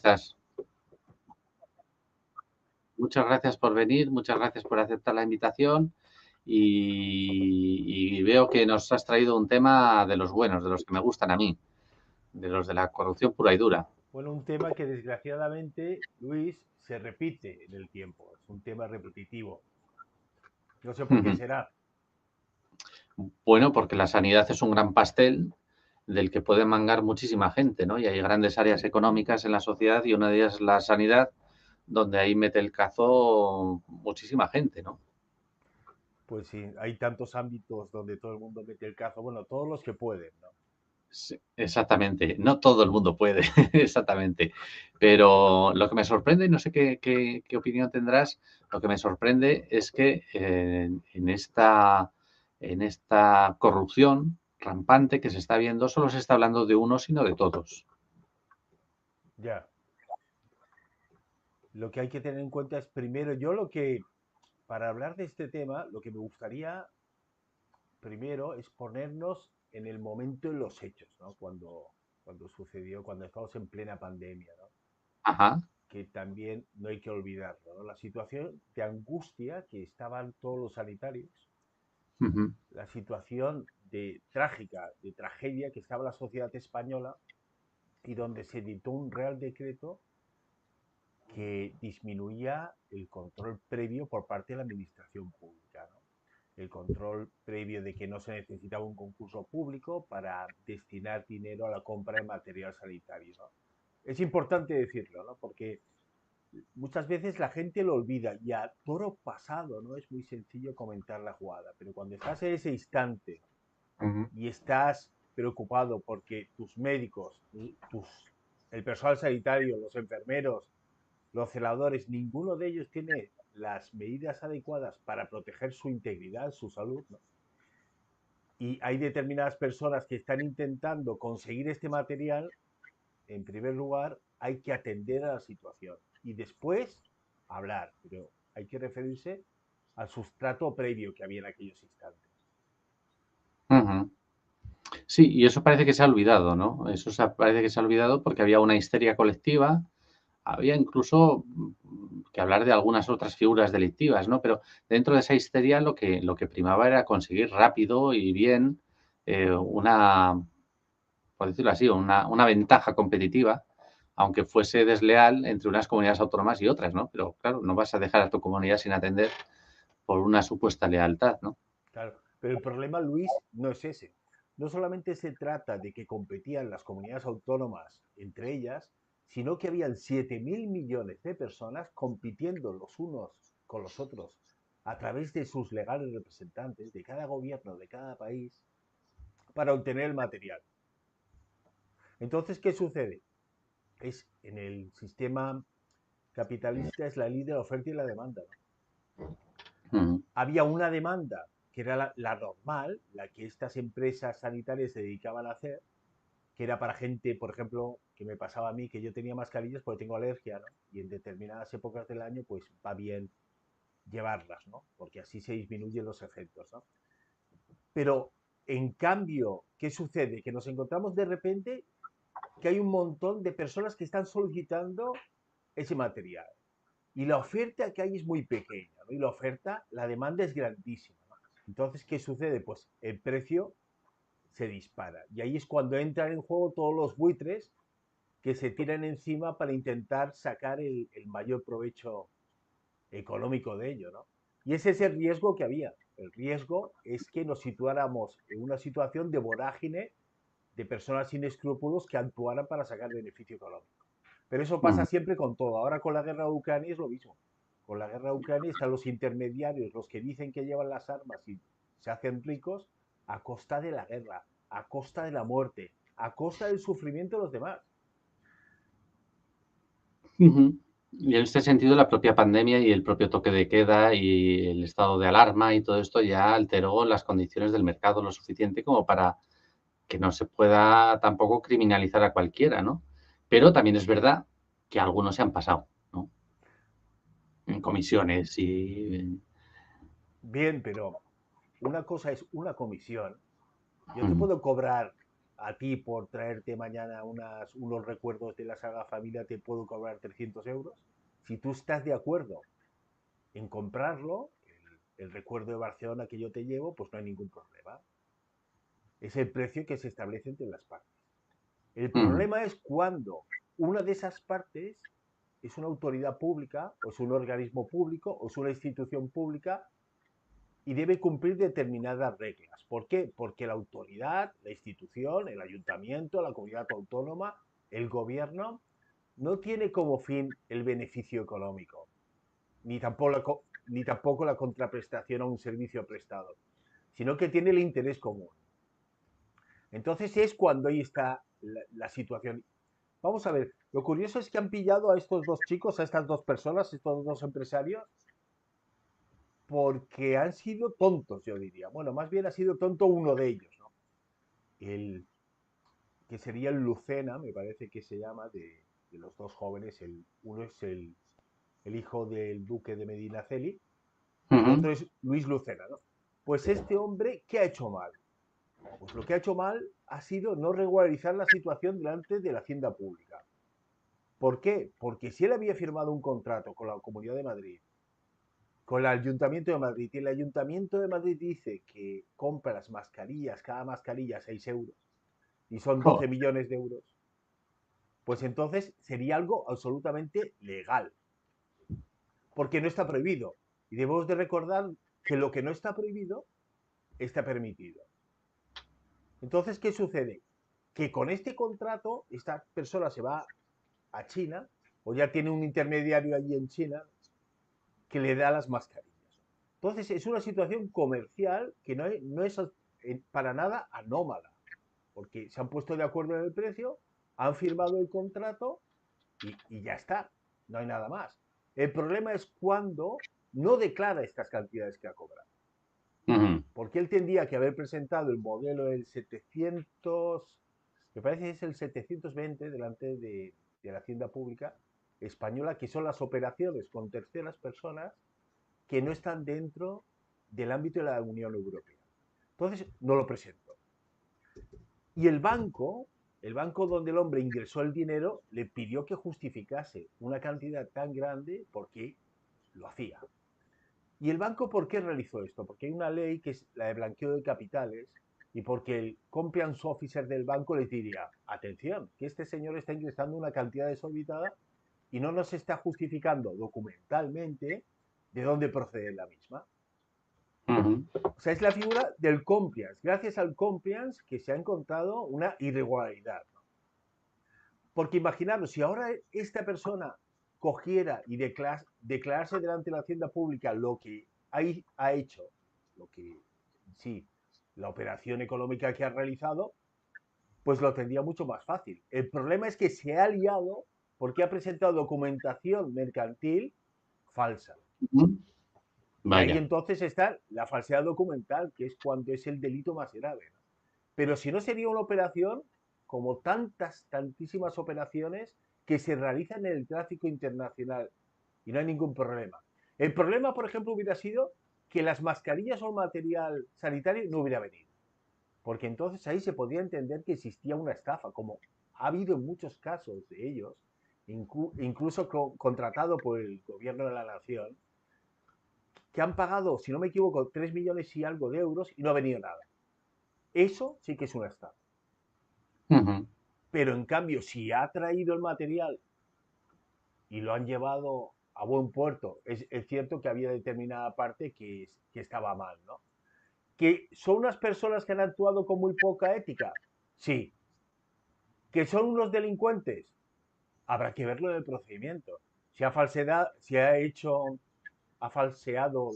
estás? Muchas gracias por venir, muchas gracias por aceptar la invitación y veo que nos has traído un tema de los buenos, de los que me gustan a mí, de los de la corrupción pura y dura. Bueno, un tema que desgraciadamente, Luis, se repite en el tiempo. Es un tema repetitivo. No sé por qué será. Bueno, porque la sanidad es un gran pastel del que puede mangar muchísima gente, ¿no? Y hay grandes áreas económicas en la sociedad y una de ellas es la sanidad, donde ahí mete el cazo muchísima gente, ¿no? Pues sí, hay tantos ámbitos donde todo el mundo mete el cazo. Bueno, todos los que pueden, ¿no? Sí, exactamente. No todo el mundo puede, exactamente. Pero lo que me sorprende, y no sé qué opinión tendrás, lo que me sorprende es que en esta corrupción rampante que se está viendo, solo se está hablando de uno, sino de todos. Ya. Lo que hay que tener en cuenta es primero, yo lo que, para hablar de este tema, lo que me gustaría primero es ponernos en el momento de los hechos, ¿no? Cuando sucedió, cuando estamos en plena pandemia, ¿no? Ajá. Que también no hay que olvidarlo, ¿no? La situación de angustia que estaban todos los sanitarios, Ujú. la situación de trágica, de tragedia que estaba la sociedad española y donde se dictó un real decreto que disminuía el control previo por parte de la administración pública, ¿no? El control previo de que no se necesitaba un concurso público para destinar dinero a la compra de material sanitario, ¿no? Es importante decirlo, ¿no? Porque muchas veces la gente lo olvida y a toro pasado, ¿no? Es muy sencillo comentar la jugada, pero cuando estás en ese instante Ujú. y estás preocupado porque tus médicos, el personal sanitario, los enfermeros, los celadores, ninguno de ellos tiene las medidas adecuadas para proteger su integridad, su salud, ¿no? Y hay determinadas personas que están intentando conseguir este material, en primer lugar, hay que atender a la situación y después hablar, pero hay que referirse al sustrato previo que había en aquellos instantes. Ujú. Sí, y eso parece que se ha olvidado, ¿no? Parece que se ha olvidado porque había una histeria colectiva. Había incluso que hablar de algunas otras figuras delictivas, ¿no? Pero dentro de esa histeria lo que primaba era conseguir rápido y bien una, por decirlo así, una ventaja competitiva, aunque fuese desleal entre unas comunidades autónomas y otras, ¿no? Pero claro, no vas a dejar a tu comunidad sin atender por una supuesta lealtad, ¿no? Claro, pero el problema, Luis, no es ese. No solamente se trata de que competían las comunidades autónomas entre ellas, sino que habían 7.000 millones de personas compitiendo los unos con los otros a través de sus legales representantes de cada gobierno de cada país para obtener el material. Entonces, ¿qué sucede? Es en el sistema capitalista es la ley de la oferta y la demanda, ¿no? Ujú. Había una demanda que era la normal, la que estas empresas sanitarias se dedicaban a hacer, que era para gente, por ejemplo, que me pasaba a mí, que yo tenía mascarillas porque tengo alergia, ¿no? Y en determinadas épocas del año, pues va bien llevarlas, ¿no? Porque así se disminuyen los efectos, ¿no? Pero, en cambio, ¿qué sucede? Que nos encontramos de repente que hay un montón de personas que están solicitando ese material. Y la oferta que hay es muy pequeña, ¿no? Y la oferta, la demanda es grandísima, ¿no? Entonces, ¿qué sucede? Pues el precio se dispara. Y ahí es cuando entran en juego todos los buitres que se tiran encima para intentar sacar el mayor provecho económico de ello, ¿no? Y ese es el riesgo que había. El riesgo es que nos situáramos en una situación de vorágine de personas sin escrúpulos que actuaran para sacar beneficio económico. Pero eso pasa Ujú. siempre con todo. Ahora con la guerra de Ucrania es lo mismo. Con la guerra de Ucrania están los intermediarios, los que dicen que llevan las armas y se hacen ricos a costa de la guerra, a costa de la muerte, a costa del sufrimiento de los demás. Ujú. Y en este sentido, la propia pandemia y el propio toque de queda y el estado de alarma y todo esto ya alteró las condiciones del mercado lo suficiente como para que no se pueda tampoco criminalizar a cualquiera, ¿no? Pero también es verdad que algunos se han pasado, ¿no? En comisiones y... Bien, pero una cosa es una comisión. Yo te Ujú. puedo cobrar. a ti por traerte mañana unos recuerdos de la Sagrada Familia te puedo cobrar 300 euros. Si tú estás de acuerdo en comprarlo, el recuerdo de Barcelona que yo te llevo, pues no hay ningún problema. Es el precio que se establece entre las partes. El Ujú. problema es cuando una de esas partes es una autoridad pública, o es un organismo público, o es una institución pública y debe cumplir determinadas reglas. ¿Por qué? Porque la autoridad, la institución, el ayuntamiento, la comunidad autónoma, el gobierno, no tiene como fin el beneficio económico, ni tampoco la contraprestación a un servicio prestado, sino que tiene el interés común. Entonces es cuando ahí está la situación. Vamos a ver, lo curioso es que han pillado a estos dos chicos, a estas dos personas, estos dos empresarios, porque han sido tontos, yo diría. Bueno, más bien ha sido tonto uno de ellos, ¿no? El que sería el Lucena, me parece que se llama, de los dos jóvenes. Uno es el hijo del duque de Medinaceli y el Ujú. otro es Luis Lucena, ¿no? Pues este hombre, ¿qué ha hecho mal? Pues lo que ha hecho mal ha sido no regularizar la situación delante de la hacienda pública. ¿Por qué? Porque si él había firmado un contrato con la Comunidad de Madrid, con el Ayuntamiento de Madrid, y el Ayuntamiento de Madrid dice que compra las mascarillas, cada mascarilla 6 euros, y son 12 Jo. millones de euros, pues entonces sería algo absolutamente legal, porque no está prohibido. Y debemos de recordar que lo que no está prohibido está permitido. Entonces, ¿qué sucede? Que con este contrato, esta persona se va a China, o ya tiene un intermediario allí en China, que le da las mascarillas. Entonces, es una situación comercial que no es para nada anómala, porque se han puesto de acuerdo en el precio, han firmado el contrato y ya está, no hay nada más. El problema es cuando no declara estas cantidades que ha cobrado, Ujú. porque él tendría que haber presentado el modelo del 700, me parece que es el 720 delante de la Hacienda Pública Española, que son las operaciones con terceras personas que no están dentro del ámbito de la Unión Europea. Entonces, no lo presento. Y el banco donde el hombre ingresó el dinero, le pidió que justificase una cantidad tan grande porque lo hacía. ¿Y el banco por qué realizó esto? Porque hay una ley que es la de blanqueo de capitales y porque el compliance officer del banco le diría, atención, que este señor está ingresando una cantidad desorbitada y no nos está justificando documentalmente de dónde procede la misma. Ujú. O sea, es la figura del compliance. Gracias al compliance que se ha encontrado una irregularidad. Porque imaginaros, si ahora esta persona cogiera y declarase delante de la hacienda pública lo que ha hecho, lo que sí, la operación económica que ha realizado, pues lo tendría mucho más fácil. El problema es que se ha liado porque ha presentado documentación mercantil falsa. Ujú. Y ahí Vaya. entonces está la falsedad documental, que es cuando es el delito más grave, ¿no? Pero si no sería una operación como tantísimas operaciones que se realizan en el tráfico internacional y no hay ningún problema. El problema, por ejemplo, hubiera sido que las mascarillas o el material sanitario no hubiera venido, porque entonces ahí se podría entender que existía una estafa, como ha habido en muchos casos de ellos, incluso contratado por el gobierno de la nación, que han pagado, si no me equivoco, 3 millones y algo de euros y no ha venido nada. Eso sí que es una estafa. Ujú. Pero en cambio, si ha traído el material y lo han llevado a buen puerto, es cierto que había determinada parte que estaba mal, ¿no? ¿Que son unas personas que han actuado con muy poca ética? Sí. ¿Que son unos delincuentes? Habrá que verlo en el procedimiento. Si ha falseado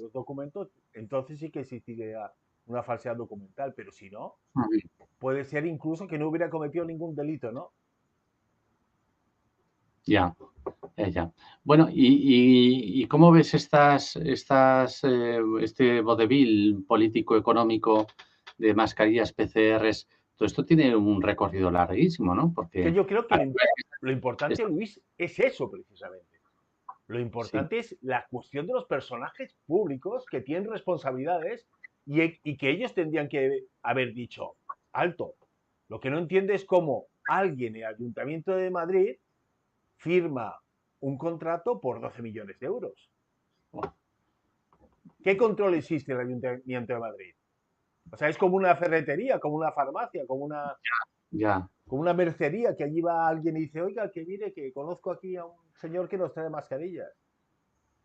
los documentos, entonces sí que existiría una falsedad documental, pero si no, Ujú. puede ser incluso que no hubiera cometido ningún delito, ¿no? Ya, ya, ya. Bueno, ¿y cómo ves este vodevil político económico de mascarillas PCRs? Todo esto tiene un recorrido larguísimo, ¿no? Que Porque yo creo que ahora lo importante, está- Luis, es eso precisamente. Lo sí. importante es la cuestión de los personajes públicos que tienen responsabilidades y que ellos tendrían que haber dicho, alto, Lo que no entiende es cómo alguien en el Ayuntamiento de Madrid firma un contrato por 12 millones de euros. ¿Qué control existe en el Ayuntamiento de Madrid? O sea, es como una ferretería, como una farmacia, Ya, como una mercería, que allí va alguien y dice, oiga, que mire, que conozco aquí a un señor que nos trae mascarillas.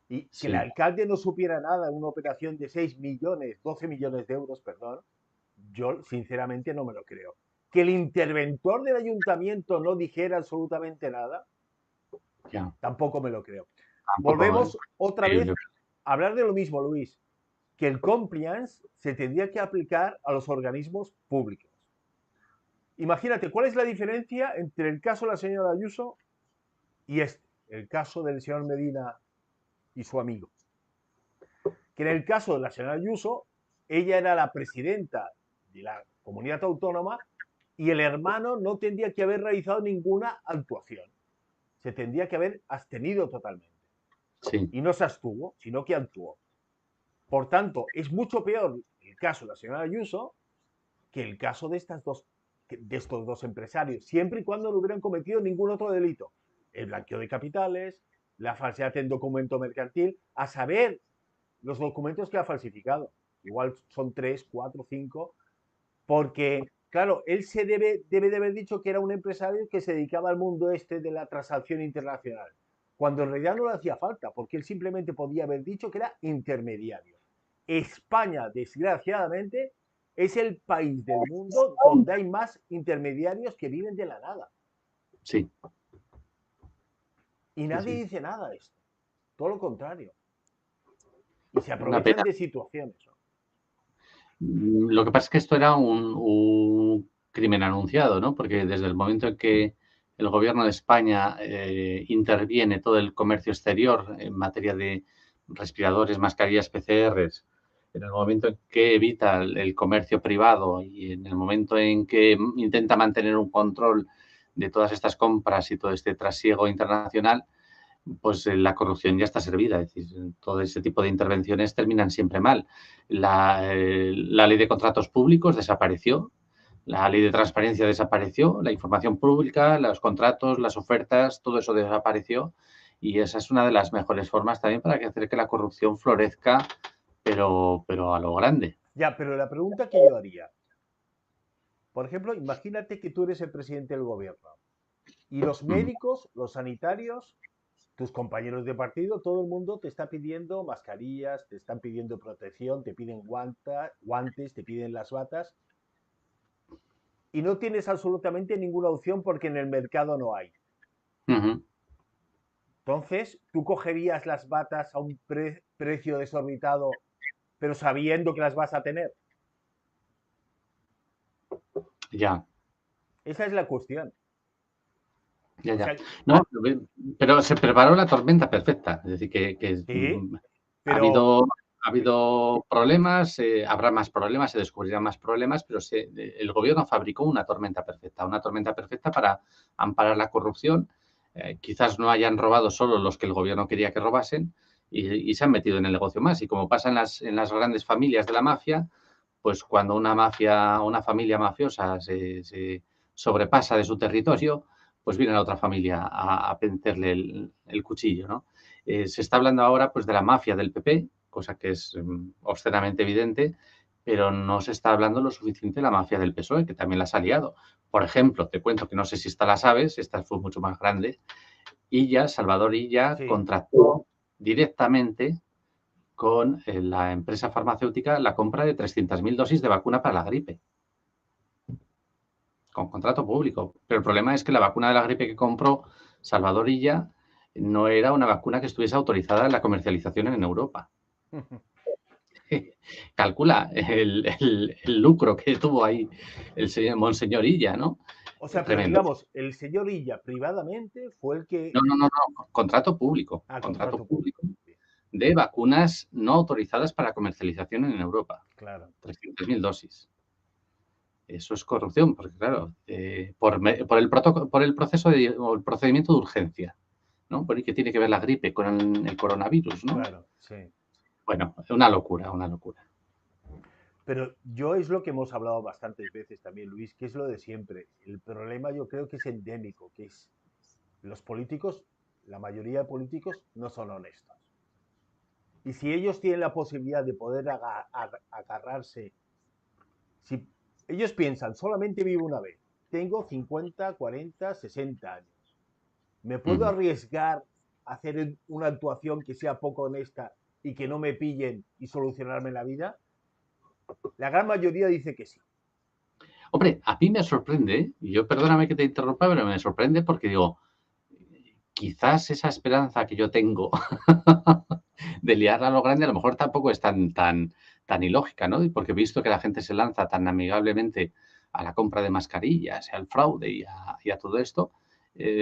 Y que el sí. alcalde no supiera nada en una operación de 6 millones, 12 millones de euros, perdón, yo sinceramente no me lo creo. Que el interventor del ayuntamiento no dijera absolutamente nada, Ya, tampoco me lo creo. tampoco es Volvemos otra vez creíble. a hablar de lo mismo, Luis, que el compliance se tendría que aplicar a los organismos públicos. Imagínate, ¿cuál es la diferencia entre el caso de la señora Ayuso y el caso del señor Medina y su amigo? Que en el caso de la señora Ayuso, ella era la presidenta de la comunidad autónoma y el hermano no tendría que haber realizado ninguna actuación. Se tendría que haber abstenido totalmente. Sí, Y no se abstuvo, sino que actuó. Por tanto, es mucho peor el caso de la señora Ayuso que el caso de estos dos empresarios, siempre y cuando no hubieran cometido ningún otro delito. El blanqueo de capitales, la falsedad en documento mercantil, a saber los documentos que ha falsificado. Igual son 3, 4, 5, porque, claro, él debe de haber dicho que era un empresario que se dedicaba al mundo este de la transacción internacional, cuando en realidad no le hacía falta, porque él simplemente podía haber dicho que era intermediario. España, desgraciadamente, es el país del mundo donde hay más intermediarios que viven de la nada. sí, Y sí, nadie sí. dice nada de esto. Todo lo contrario. Y se Una aprovechan pena. de situaciones, ¿no? Lo que pasa es que esto era un crimen anunciado, ¿no? Porque desde el momento en que el gobierno de España interviene todo el comercio exterior en materia de respiradores, mascarillas, PCRs, en el momento en que evita el comercio privado y en el momento en que intenta mantener un control de todas estas compras y todo este trasiego internacional, pues la corrupción ya está servida. Es decir, todo ese tipo de intervenciones terminan siempre mal. La ley de contratos públicos desapareció, la ley de transparencia desapareció, la información pública, los contratos, las ofertas, todo eso desapareció y esa es una de las mejores formas también para hacer que la corrupción florezca, pero a lo grande. Ya, pero la pregunta que yo haría, por ejemplo, imagínate que tú eres el presidente del gobierno y los Mm, médicos, los sanitarios, tus compañeros de partido, todo el mundo te está pidiendo mascarillas, te están pidiendo protección, te piden guantes, te piden las batas y no tienes absolutamente ninguna opción porque en el mercado no hay. ujú. Entonces, tú cogerías las batas a un precio desorbitado, pero sabiendo que las vas a tener. Ya, Esa es la cuestión. ya, O ya. sea, No, pero se preparó la tormenta perfecta. Es decir, que sí, ha pero habido problemas, habrá más problemas, se descubrirán más problemas, pero el gobierno fabricó una tormenta perfecta para amparar la corrupción. Quizás no hayan robado solo los que el gobierno quería que robasen y se han metido en el negocio más. Y como pasa en las grandes familias de la mafia, pues cuando una familia mafiosa se sobrepasa de su territorio, pues viene la otra familia a vencerle el cuchillo, ¿no? Se está hablando ahora pues de la mafia del PP, cosa que es obscenamente evidente, pero no se está hablando lo suficiente de la mafia del PSOE, que también la ha liado. Por ejemplo, te cuento que no sé si esta la sabes, esta fue mucho más grande. Salvador Illa, sí. contrató directamente con la empresa farmacéutica la compra de 300.000 dosis de vacuna para la gripe, con contrato público. Pero el problema es que la vacuna de la gripe que compró Salvador Illa no era una vacuna que estuviese autorizada en la comercialización en Europa. Calcula el lucro que tuvo ahí el señor Monseñor Illa, ¿no? O sea, pero Tremendo. digamos, el señor Illa privadamente fue el que... No, no, no, no, contrato Contrato público público. de vacunas no autorizadas para comercialización en Europa. Claro. 300.000 dosis. Eso es corrupción, porque claro, por el proceso o el procedimiento de urgencia, ¿no? Por ahí que tiene que ver la gripe con el coronavirus, ¿no? Claro, sí. Bueno, una locura, una locura. Pero yo es lo que hemos hablado bastantes veces también, Luis, que es lo de siempre. El problema yo creo que es endémico, que es los políticos, la mayoría de políticos no son honestos. Y si ellos tienen la posibilidad de poder agarrarse, si ellos piensan, solamente vivo una vez, tengo 50, 40, 60 años, ¿me puedo Ujú. arriesgar a hacer una actuación que sea poco honesta y que no me pillen y solucionarme la vida? La gran mayoría dice que sí. Hombre, a mí me sorprende, y yo perdóname que te interrumpa, pero me sorprende porque digo, quizás esa esperanza que yo tengo de liarla a lo grande a lo mejor tampoco es tan ilógica, ¿no? Porque he visto que la gente se lanza tan amigablemente a la compra de mascarillas, al fraude y a todo esto.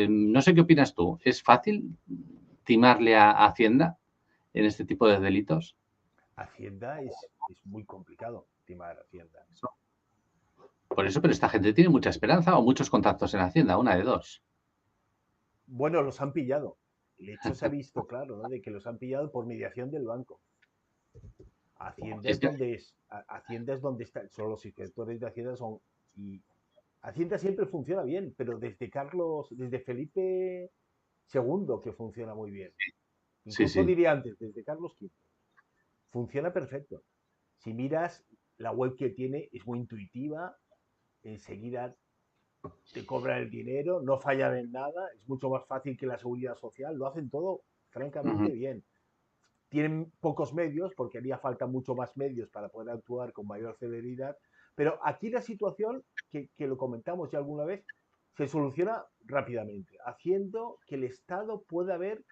No sé qué opinas tú. ¿Es fácil timarle a Hacienda en este tipo de delitos? Hacienda es muy complicado, timar Hacienda. Eso. Por eso, pero esta gente tiene mucha esperanza o muchos contactos en Hacienda, una de dos. Bueno, los han pillado. El hecho se ha visto claro, ¿no? De que los han pillado por mediación del banco. Hacienda Si es es que, donde es, Hacienda es donde está, son los inspectores de Hacienda son y Hacienda siempre funciona bien, pero desde Felipe II que funciona muy bien. sí, Incluso sí. diría antes, desde Carlos V. Funciona perfecto. Si miras la web que tiene es muy intuitiva, enseguida te cobran el dinero, no fallan en nada, es mucho más fácil que la seguridad social, lo hacen todo Ujú, francamente bien. Tienen pocos medios, porque haría falta mucho más medios para poder actuar con mayor celeridad, pero aquí la situación, que lo comentamos ya alguna vez, se soluciona rápidamente, haciendo que el Estado pueda ver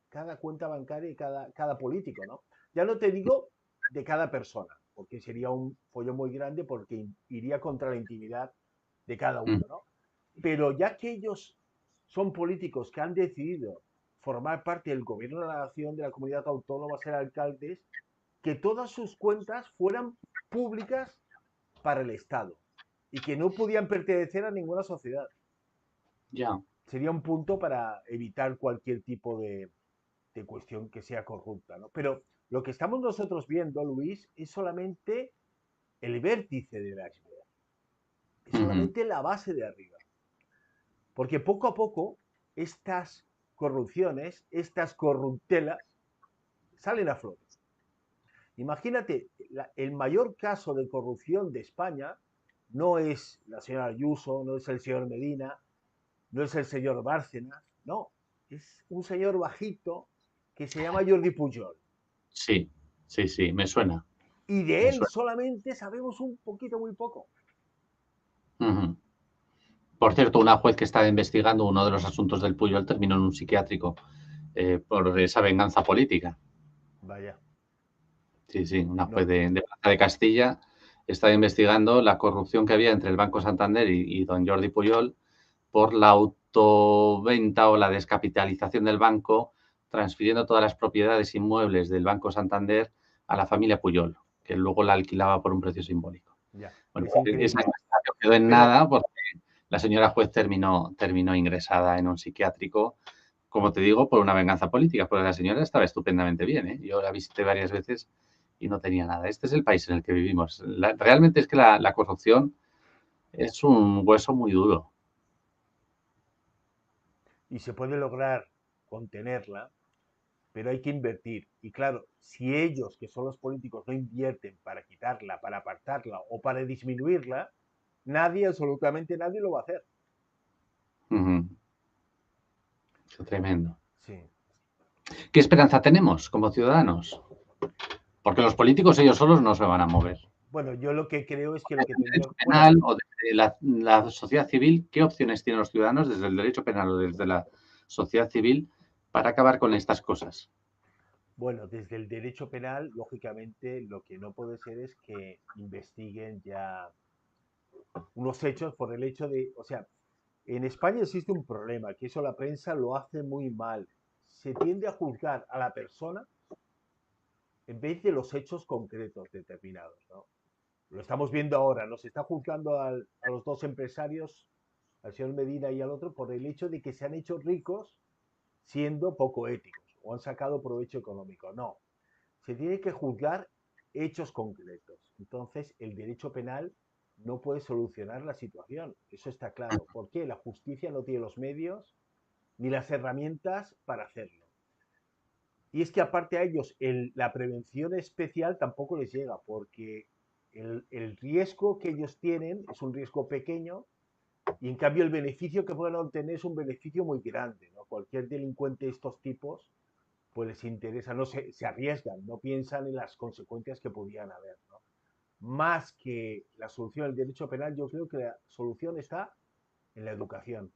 cada cuenta bancaria y cada político, ¿no? Ya no te digo de cada persona, porque sería un follo muy grande porque iría contra la intimidad de cada ujú, uno, ¿no? Pero ya que ellos son políticos que han decidido formar parte del gobierno de la nación, de la comunidad autónoma, ser alcaldes, que todas sus cuentas fueran públicas para el Estado y que no podían pertenecer a ninguna sociedad. ya. Sería un punto para evitar cualquier tipo de cuestión que sea corrupta, ¿no? Pero lo que estamos nosotros viendo, Luis, es solamente el vértice del iceberg, es Ujú, solamente la base de arriba. Porque poco a poco estas corrupciones, estas corruptelas, salen a flote. Imagínate, el mayor caso de corrupción de España no es la señora Ayuso, no es el señor Medina, no es el señor Bárcenas, no, es un señor bajito que se llama Jordi Pujol. sí, sí, sí, me suena, Y de me él suena. solamente sabemos un poquito, muy poco. Ujú. Por cierto, una juez que estaba investigando uno de los asuntos del Puyol terminó en un psiquiátrico por esa venganza política. Vaya, Sí, sí, una juez no, de Plaza de Castilla estaba investigando la corrupción que había entre el Banco Santander y don Jordi Puyol por la autoventa o la descapitalización del banco, transfiriendo todas las propiedades inmuebles del Banco Santander a la familia Puyol, que luego la alquilaba por un precio simbólico. ya, Bueno, es esa increíble. investigación quedó en Pero, nada porque la señora juez terminó ingresada en un psiquiátrico, como te digo, por una venganza política, porque la señora estaba estupendamente bien, ¿eh? Yo la visité varias veces y no tenía nada. Este es el país en el que vivimos. Realmente es que la corrupción es un hueso muy duro. y se puede lograr contenerla, pero hay que invertir. Y claro, si ellos, que son los políticos, no invierten para quitarla, para apartarla o para disminuirla, nadie, absolutamente nadie lo va a hacer. Ujú. Tremendo. Sí. ¿Qué esperanza tenemos como ciudadanos? Porque los políticos ellos solos no se van a mover. Bueno, yo lo que creo es que lo que Desde el tendría, derecho bueno, penal o desde la sociedad civil, ¿qué opciones tienen los ciudadanos desde el derecho penal o desde la sociedad civil para acabar con estas cosas? bueno, desde el derecho penal, lógicamente, lo que no puede ser es que investiguen ya unos hechos por el hecho de, o sea, en España existe un problema, que eso la prensa lo hace muy mal. Se tiende a juzgar a la persona en vez de los hechos concretos determinados, ¿no? Lo estamos viendo ahora, nos está juzgando a los dos empresarios, al señor Medina y al otro, por el hecho de que se han hecho ricos siendo poco éticos o han sacado provecho económico. No, se tiene que juzgar hechos concretos. Entonces, el derecho penal no puede solucionar la situación. Eso está claro. ¿Por qué? La justicia no tiene los medios ni las herramientas para hacerlo. Y es que aparte a ellos, la prevención especial tampoco les llega, porque el riesgo que ellos tienen es un riesgo pequeño y en cambio el beneficio que pueden obtener es un beneficio muy grande, ¿no? Cualquier delincuente de estos tipos, pues les interesa, no se arriesgan, no piensan en las consecuencias que podían haber, ¿no? Más que la solución del derecho penal, yo creo que la solución está en la educación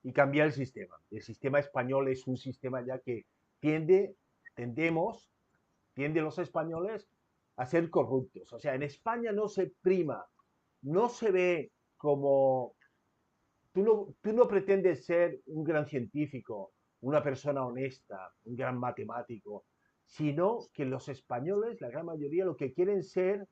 y cambiar el sistema. El sistema español es un sistema ya que tiende, tendemos, tienden los españoles a ser corruptos. O sea, en España no se prima, no se ve como... Tú no pretendes ser un gran científico, una persona honesta, un gran matemático, sino que los españoles, la gran mayoría, lo que quieren ser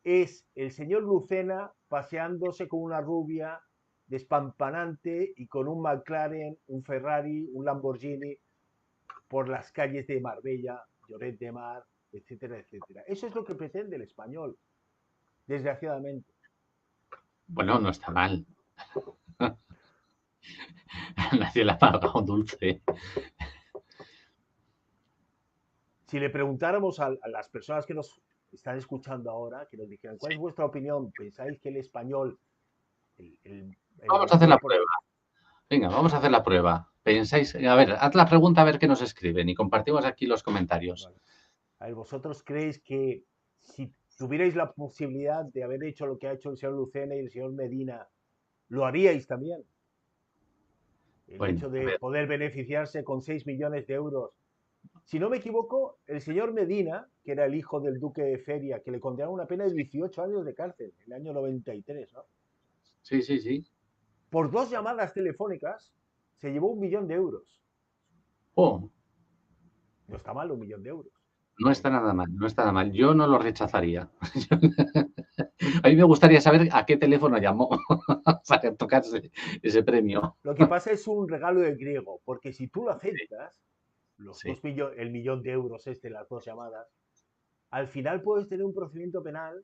es el señor Lucena paseándose con una rubia despampanante y con un McLaren, un Ferrari, un Lamborghini por las calles de Marbella, Lloret de Mar, etcétera, etcétera. Eso es lo que pretende el español, desgraciadamente. Bueno, no está mal. Nadie le ha pagado un dulce. Si le preguntáramos a las personas que nos están escuchando ahora, que nos dijeran, ¿cuál es vuestra opinión? ¿Pensáis que el español, el Vamos a hacer la motivo por... prueba. Venga, vamos a hacer la prueba. Pensáis, a ver, haz la pregunta a ver qué nos escriben y compartimos aquí los comentarios. Vale. A ver, ¿vosotros creéis que si tuvierais la posibilidad de haber hecho lo que ha hecho el señor Lucena y el señor Medina, lo haríais también? El Bueno, hecho a de ver, poder beneficiarse con 6 millones de euros. Si no me equivoco, el señor Medina, que era el hijo del duque de Feria, que le condenaron una pena de 18 años de cárcel en el año 93, ¿no? sí, sí, sí. Por 2 llamadas telefónicas se llevó 1 millón de euros. Oh, No está mal 1 millón de euros. no está nada mal, no está nada mal. Yo no lo rechazaría. A mí me gustaría saber a qué teléfono llamó para tocarse ese premio. Lo que pasa es un regalo de griego, porque si tú lo Sí, aceptas, los sí. 2 millones, el 1 millón de euros las 2 llamadas, al final puedes tener un procedimiento penal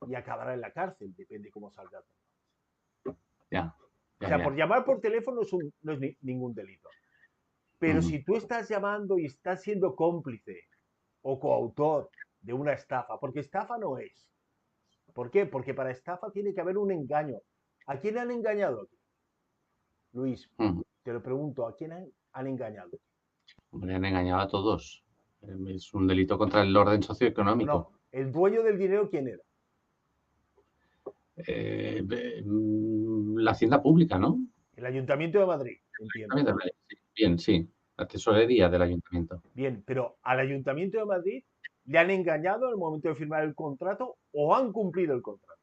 y acabará en la cárcel, depende cómo salga. Ya, O ya, sea, por ya. llamar por teléfono no es ningún delito. Pero Ujú. si tú estás llamando y estás siendo cómplice o coautor de una estafa, porque estafa no es. ¿Por qué? Porque para estafa tiene que haber un engaño. ¿A quién han engañado aquí? Luis, Ujú. te lo pregunto, ¿a quién han engañado? Hombre, han engañado a todos. Es un delito contra el orden No, socioeconómico. no. ¿El dueño del dinero quién era? La hacienda pública, ¿no? El Ayuntamiento de Madrid, entiendo, Ayuntamiento de ¿no? Madrid, sí. Bien, sí. La tesorería del ayuntamiento. Bien, pero al Ayuntamiento de Madrid le han engañado al momento de firmar el contrato o han cumplido el contrato.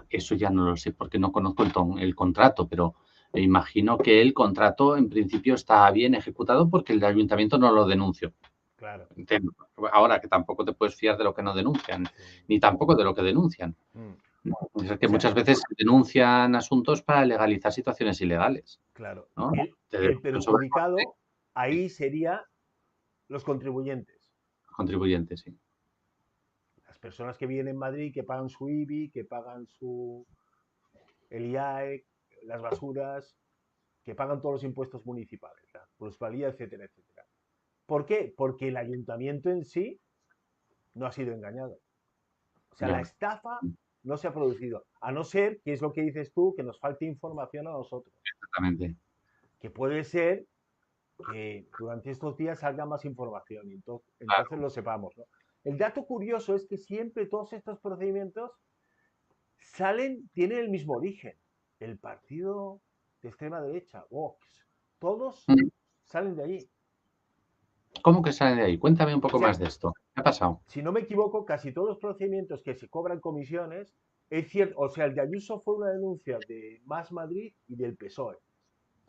Eso ya no lo sé porque no conozco el contrato, pero imagino que el contrato en principio está bien ejecutado porque el ayuntamiento no lo denunció. Claro. Entiendo. Ahora que tampoco te puedes fiar de lo que no denuncian, Sí. ni tampoco de lo que denuncian. Mm. Es O que sea, muchas veces se denuncian asuntos para legalizar situaciones ilegales, claro, ¿no? Te el denuncian sobre perjudicado ahí sería los contribuyentes, contribuyentes, sí. las personas que viven en Madrid, que pagan su IBI, que pagan el IAE, las basuras, que pagan todos los impuestos municipales, la plusvalía, etcétera, etcétera. ¿Por qué? Porque el ayuntamiento en sí no ha sido engañado. O sea, la Ya, estafa no se ha producido, a no ser, que es lo que dices tú, que nos falte información a nosotros, exactamente. que puede ser que durante estos días salga más información y entonces Claro, lo sepamos, ¿no? El dato curioso es que siempre todos estos procedimientos tienen el mismo origen, el partido de extrema derecha, Vox, todos mm. salen de allí. ¿Cómo que salen de ahí? Cuéntame un O poco sea, más de esto. ¿Qué ha pasado? si no me equivoco, casi todos los procedimientos que se cobran comisiones, es cierto, o sea, el de Ayuso fue una denuncia de Más Madrid y del PSOE,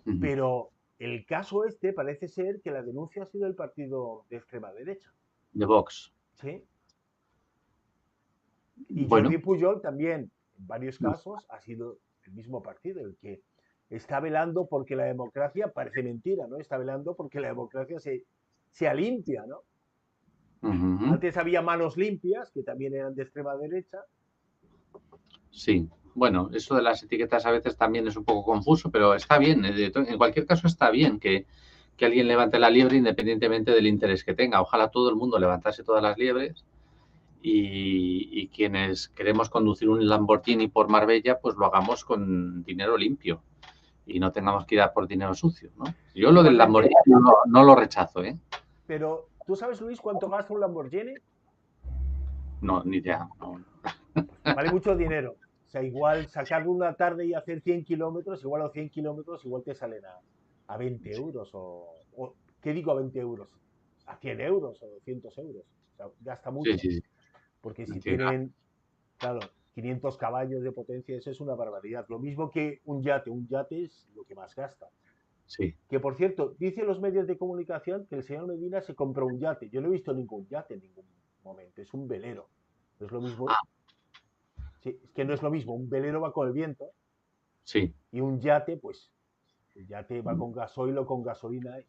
Ujú. pero el caso este parece ser que la denuncia ha sido del partido de extrema derecha, De Vox. ¿sí? Y Jordi Bueno, Pujol también, en varios mm, casos, ha sido el mismo partido el que está velando porque la democracia, parece mentira, ¿no? Está velando porque la democracia sea limpia, ¿no? Ujú, ujú. Antes había manos limpias, que también eran de extrema derecha. Sí, bueno, eso de las etiquetas a veces también es un poco confuso, pero está bien. En cualquier caso, está bien que alguien levante la liebre independientemente del interés que tenga. Ojalá todo el mundo levantase todas las liebres y quienes queremos conducir un Lamborghini por Marbella, pues lo hagamos con dinero limpio y no tengamos que ir a por dinero sucio, ¿no? Yo lo del Igualmente, Lamborghini no lo rechazo, ¿eh? pero ¿tú sabes, Luis, cuánto gasta un Lamborghini? No, ni idea. No. Pues vale mucho dinero. O sea, igual sacarlo una tarde y hacer 100 kilómetros, igual a 100 kilómetros, igual te salen a 20 euros o, ¿qué digo a 20 euros? A 100 euros o 200 euros. O sea, gasta Sí, mucho. sí, sí. Porque si Entiendo. tienen, claro, 500 caballos de potencia, eso es una barbaridad. Lo mismo que un yate es lo que más gasta. Sí. Que por cierto, dicen los medios de comunicación que el señor Medina se compró un yate. Yo no he visto ningún yate en ningún momento, es un velero. No es lo mismo, Ah, sí, es que no es lo mismo, un velero va con el viento sí. y un yate, pues, el yate va con gasoil o con gasolina y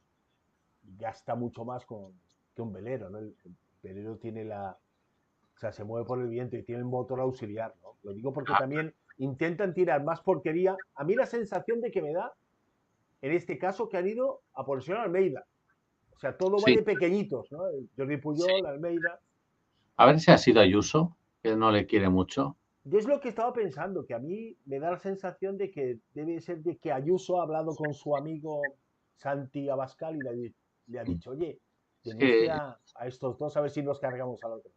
gasta mucho más que un velero, ¿no? El velero tiene o sea, se mueve por el viento y tiene el motor auxiliar, ¿no? Lo digo porque Ah, también intentan tirar más porquería. A mí la sensación de que me da, en este caso, que han ido a por el señor Almeida. O sea, todo va sí, de pequeñitos, ¿no? El Jordi sí. Puyol, Almeida. A ver si ha sido Ayuso, que no le quiere mucho. Yo es lo que estaba pensando, que a mí me da la sensación de que debe ser de que Ayuso ha hablado con su amigo Santi Abascal y le ha dicho, oye, Es que denuncia a estos dos a ver si nos cargamos al otro.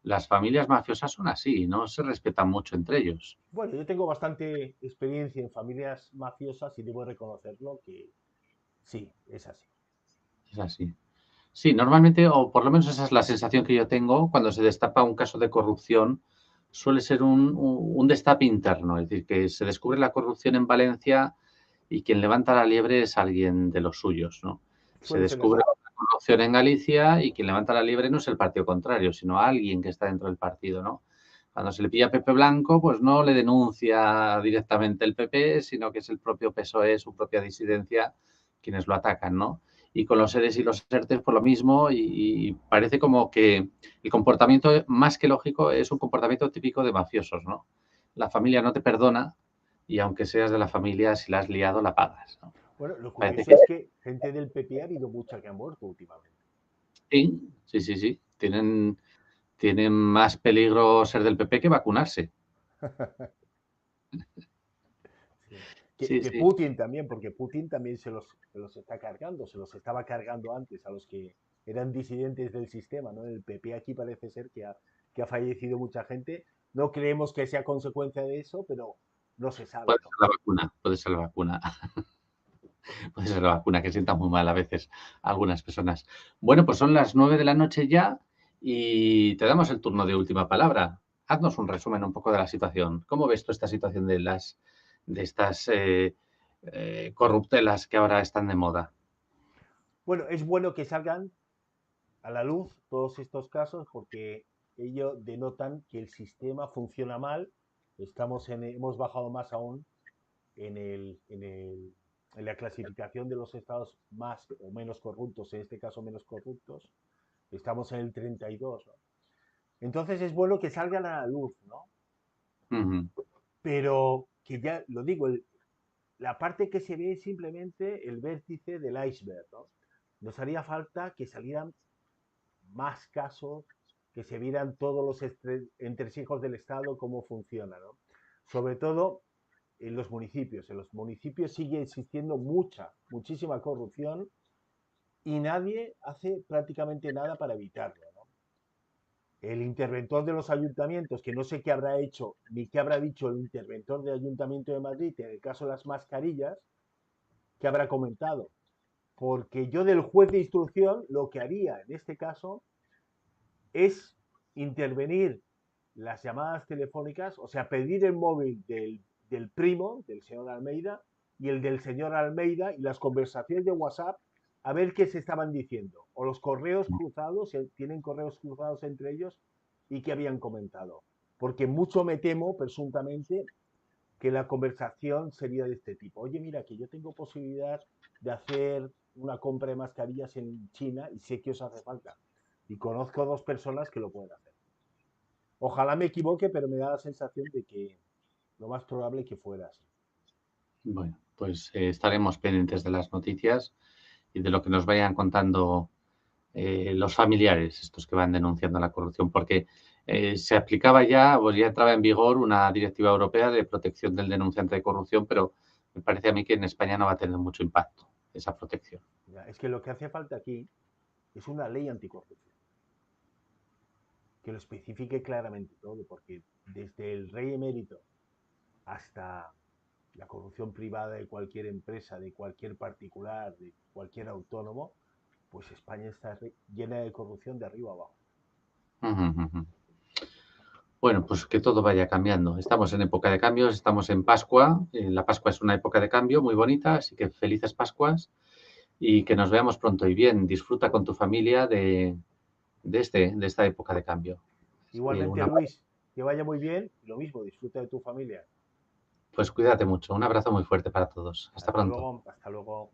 las familias mafiosas son así, no se respetan mucho entre ellos. Bueno, yo tengo bastante experiencia en familias mafiosas y debo reconocerlo que sí, es así. Es así. Sí, normalmente, o por lo menos esa es la sensación que yo tengo cuando se destapa un caso de corrupción, suele ser un destape interno, es decir, que se descubre la corrupción en Valencia y quien levanta la liebre es alguien de los suyos, ¿no? Se Suele ser descubre así. la corrupción en Galicia y quien levanta la liebre no es el partido contrario, sino alguien que está dentro del partido, ¿no? Cuando se le pilla a Pepe Blanco, pues no le denuncia directamente el PP, sino que es el propio PSOE, su propia disidencia, quienes lo atacan, ¿no? Y con los seres y los ERTES por lo mismo y parece como que el comportamiento más que lógico es un comportamiento típico de mafiosos, ¿no? La familia no te perdona y aunque seas de la familia, si la has liado, la pagas, ¿no? Bueno, lo Parece curioso que es que gente del PP ha habido mucha que ha muerto últimamente. sí, sí, sí, sí. Tienen más peligro ser del PP que vacunarse. Sí. Sí, Que sí. Putin también, porque Putin también se los está cargando, se los estaba cargando antes a los que eran disidentes del sistema, ¿no? El PP aquí parece ser que ha fallecido mucha gente. No creemos que sea consecuencia de eso, pero no se sabe, Puede ¿no? ser la vacuna, puede ser la vacuna. Puede ser la vacuna, que sienta muy mal a veces a algunas personas. Bueno, pues son las 9 de la noche ya y te damos el turno de última palabra. Haznos un resumen un poco de la situación. ¿Cómo ves tú esta situación de estas corruptelas que ahora están de moda? Bueno, es bueno que salgan a la luz todos estos casos porque ello denotan que el sistema funciona mal. Hemos bajado más aún en la clasificación de los estados más o menos corruptos, en este caso menos corruptos. Estamos en el 32, ¿no? Entonces es bueno que salgan a la luz, ¿no? Ujú. Pero que ya lo digo, la parte que se ve es simplemente el vértice del iceberg, ¿no? Nos haría falta que salieran más casos, que se vieran todos los entresijos del Estado, cómo funciona, ¿no? Sobre todo en los municipios. En los municipios sigue existiendo muchísima corrupción y nadie hace prácticamente nada para evitarlo, ¿no? El interventor de los ayuntamientos, que no sé qué habrá hecho ni qué habrá dicho el interventor del Ayuntamiento de Madrid en el caso de las mascarillas, qué habrá comentado. Porque yo del juez de instrucción lo que haría en este caso es intervenir las llamadas telefónicas, o sea, pedir el móvil del primo, del señor Almeida, y el del señor Almeida, y las conversaciones de WhatsApp, a ver qué se estaban diciendo. O los correos cruzados, tienen correos cruzados entre ellos, y qué habían comentado. Porque mucho me temo, presuntamente, que la conversación sería de este tipo. Oye, mira, que yo tengo posibilidad de hacer una compra de mascarillas en China y sé que os hace falta. Y conozco 2 personas que lo pueden hacer. Ojalá me equivoque, pero me da la sensación de que lo más probable que fuera así. Bueno, pues estaremos pendientes de las noticias y de lo que nos vayan contando los familiares, estos que van denunciando la corrupción, porque se aplicaba ya, pues ya entraba en vigor una directiva europea de protección del denunciante de corrupción, pero me parece a mí que en España no va a tener mucho impacto esa protección. Ya, es que lo que hace falta aquí es una ley anticorrupción que lo especifique claramente todo, porque desde el rey emérito hasta la corrupción privada de cualquier empresa, de cualquier particular, de cualquier autónomo, pues España está llena de corrupción de arriba abajo. Ujú, ujú. Bueno, pues que todo vaya cambiando. Estamos en época de cambios, estamos en Pascua. La Pascua es una época de cambio muy bonita, así que felices Pascuas y que nos veamos pronto y bien. Disfruta con tu familia de esta época de cambio. Así que Igualmente, Luis, que vaya muy bien y lo mismo, disfruta de tu familia. pues cuídate mucho. Un abrazo muy fuerte para todos. Hasta Hasta pronto. luego, hasta luego.